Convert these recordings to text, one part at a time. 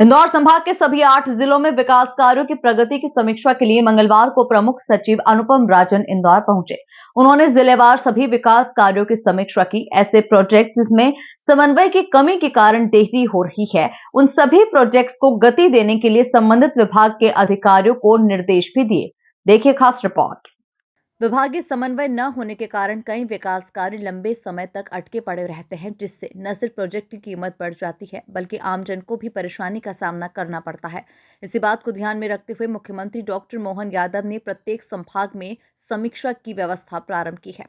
इंदौर संभाग के सभी 8 जिलों में विकास कार्यों की प्रगति की समीक्षा के लिए मंगलवार को प्रमुख सचिव अनुपम राजन इंदौर पहुंचे। उन्होंने जिलेवार सभी विकास कार्यों की समीक्षा की। ऐसे प्रोजेक्ट जिसमें समन्वय की कमी के कारण देरी हो रही है, उन सभी प्रोजेक्ट्स को गति देने के लिए संबंधित विभाग के अधिकारियों को निर्देश भी दिए। देखिए खास रिपोर्ट। विभागीय समन्वय न होने के कारण कई विकास कार्य लंबे समय तक अटके पड़े रहते हैं, जिससे न सिर्फ प्रोजेक्ट की कीमत बढ़ जाती है बल्कि आमजन को भी परेशानी का सामना करना पड़ता है। इसी बात को ध्यान में रखते हुए मुख्यमंत्री डॉक्टर मोहन यादव ने प्रत्येक संभाग में समीक्षा की व्यवस्था प्रारंभ की है।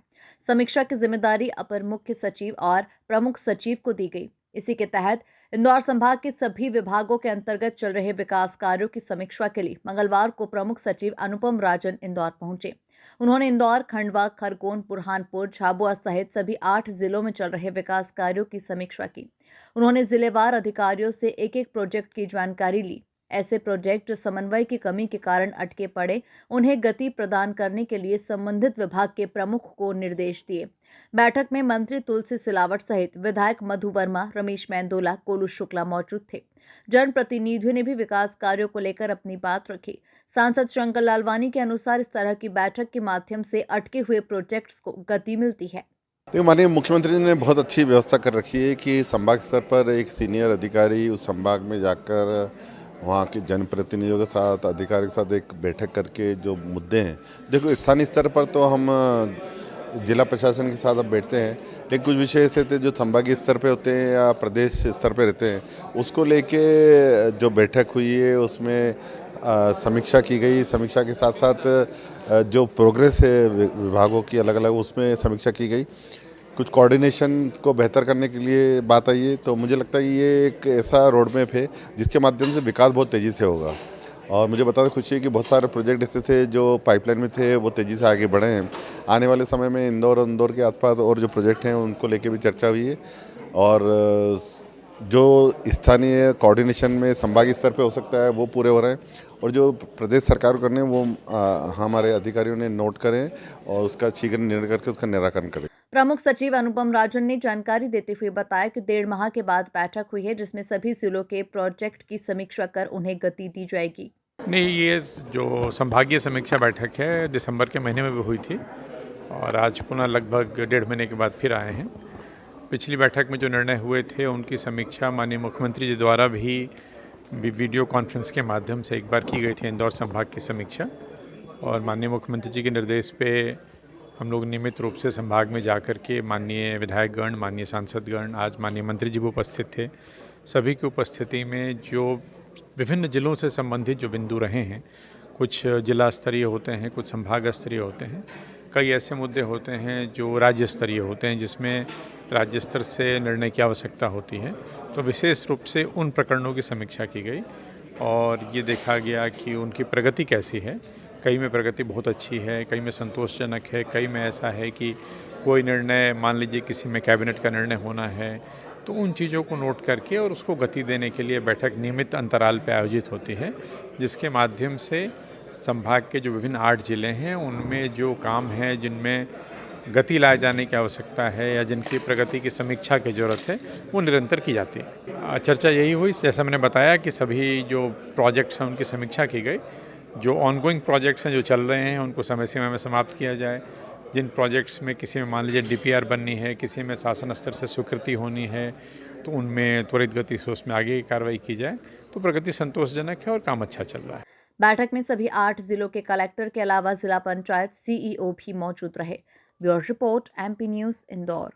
समीक्षा की जिम्मेदारी अपर मुख्य सचिव और प्रमुख सचिव को दी गई। इसी के तहत इंदौर संभाग के सभी विभागों के अंतर्गत चल रहे विकास कार्यों की समीक्षा के लिए मंगलवार को प्रमुख सचिव अनुपम राजन इंदौर पहुंचे। उन्होंने इंदौर, खंडवा, खरगोन, बुरहानपुर, झाबुआ सहित सभी 8 जिलों में चल रहे विकास कार्यों की समीक्षा की। उन्होंने जिलेवार अधिकारियों से एक-एक प्रोजेक्ट की जानकारी ली। ऐसे प्रोजेक्ट जो समन्वय की कमी के कारण अटके पड़े, उन्हें गति प्रदान करने के लिए संबंधित विभाग के प्रमुख को निर्देश दिए। बैठक में मंत्री तुलसी सिलावट सहित विधायक मधु वर्मा, रमेश मेंदोला, कोलू शुक्ला मौजूद थे। जनप्रतिनिधियों ने भी विकास कार्यों को लेकर अपनी बात रखी। सांसद शंकर लालवानी के अनुसार इस तरह की बैठक के माध्यम से अटके हुए प्रोजेक्ट्स को गति मिलती है। देखिए, माननीय मुख्यमंत्री जी ने बहुत अच्छी व्यवस्था कर रखी है कि संभाग स्तर पर एक सीनियर अधिकारी उस संभाग में जाकर वहाँ के जनप्रतिनिधियों के साथ, अधिकारी के साथ एक बैठक करके जो मुद्दे हैं, देखो स्थानीय स्तर पर तो हम जिला प्रशासन के साथ अब बैठते हैं, लेकिन कुछ विषय ऐसे थे जो संभागीय स्तर पे होते हैं या प्रदेश स्तर पे रहते हैं, उसको लेके जो बैठक हुई है उसमें समीक्षा की गई। समीक्षा के साथ साथ जो प्रोग्रेस है विभागों की अलग अलग, उसमें समीक्षा की गई। कुछ कोऑर्डिनेशन को बेहतर करने के लिए बात आई है, तो मुझे लगता है ये एक ऐसा रोड मैप है जिसके माध्यम से विकास बहुत तेज़ी से होगा। और मुझे बताते खुशी है कि बहुत सारे प्रोजेक्ट ऐसे थे जो पाइपलाइन में थे, वो तेज़ी से आगे बढ़े हैं। आने वाले समय में इंदौर और इंदौर के आसपास और जो प्रोजेक्ट हैं उनको लेके भी चर्चा हुई है। और जो स्थानीय कोऑर्डिनेशन में संभागीय स्तर पे हो सकता है वो पूरे हो रहे हैं, और जो प्रदेश सरकार को करने वो हमारे अधिकारियों ने नोट करें और उसका शीघ्र निर्णय करके उसका निराकरण करें। प्रमुख सचिव अनुपम राजन ने जानकारी देते हुए बताया कि 1.5 माह के बाद बैठक हुई है, जिसमें सभी जिलों के प्रोजेक्ट की समीक्षा कर उन्हें गति दी जाएगी। नहीं, ये जो संभागीय समीक्षा बैठक है दिसंबर के महीने में भी हुई थी और आज पुनः लगभग 1.5 महीने के बाद फिर आए हैं। पिछली बैठक में जो निर्णय हुए थे उनकी समीक्षा माननीय मुख्यमंत्री जी द्वारा भी वीडियो कॉन्फ्रेंस के माध्यम से एक बार की गई थी इंदौर संभाग की समीक्षा, और माननीय मुख्यमंत्री जी के निर्देश पे हम लोग नियमित रूप से संभाग में जाकर के माननीय विधायकगण, माननीय सांसदगण, आज माननीय मंत्री जी भी उपस्थित थे। सभी की उपस्थिति में जो विभिन्न जिलों से संबंधित जो बिंदु रहे हैं, कुछ जिला स्तरीय होते हैं, कुछ संभाग स्तरीय होते हैं, कई ऐसे मुद्दे होते हैं जो राज्य स्तरीय होते हैं जिसमें राज्य स्तर से निर्णय की आवश्यकता होती है। तो विशेष रूप से उन प्रकरणों की समीक्षा की गई और ये देखा गया कि उनकी प्रगति कैसी है। कई में प्रगति बहुत अच्छी है, कई में संतोषजनक है, कई में ऐसा है कि कोई निर्णय, मान लीजिए किसी में कैबिनेट का निर्णय होना है, तो उन चीज़ों को नोट करके और उसको गति देने के लिए बैठक नियमित अंतराल पर आयोजित होती है, जिसके माध्यम से संभाग के जो विभिन्न 8 जिले हैं उनमें जो काम है जिनमें गति लाए जाने की आवश्यकता है या जिनकी प्रगति की समीक्षा की ज़रूरत है, वो निरंतर की जाती है। चर्चा यही हुई, जैसा मैंने बताया, कि सभी जो प्रोजेक्ट्स हैं उनकी समीक्षा की गई। जो ऑनगोइंग प्रोजेक्ट्स हैं जो चल रहे हैं उनको समय सीमा में समाप्त किया जाए। जिन प्रोजेक्ट्स में किसी में मान लीजिए डीपीआर बननी है, किसी में शासन स्तर से स्वीकृति होनी है, तो उनमें त्वरित गति से उसमें आगे की कार्रवाई की जाए। तो प्रगति संतोषजनक है और काम अच्छा चल रहा है। बैठक में सभी 8 जिलों के कलेक्टर के अलावा जिला पंचायत सीईओ भी मौजूद रहे। Bureau report, MP news, Indore.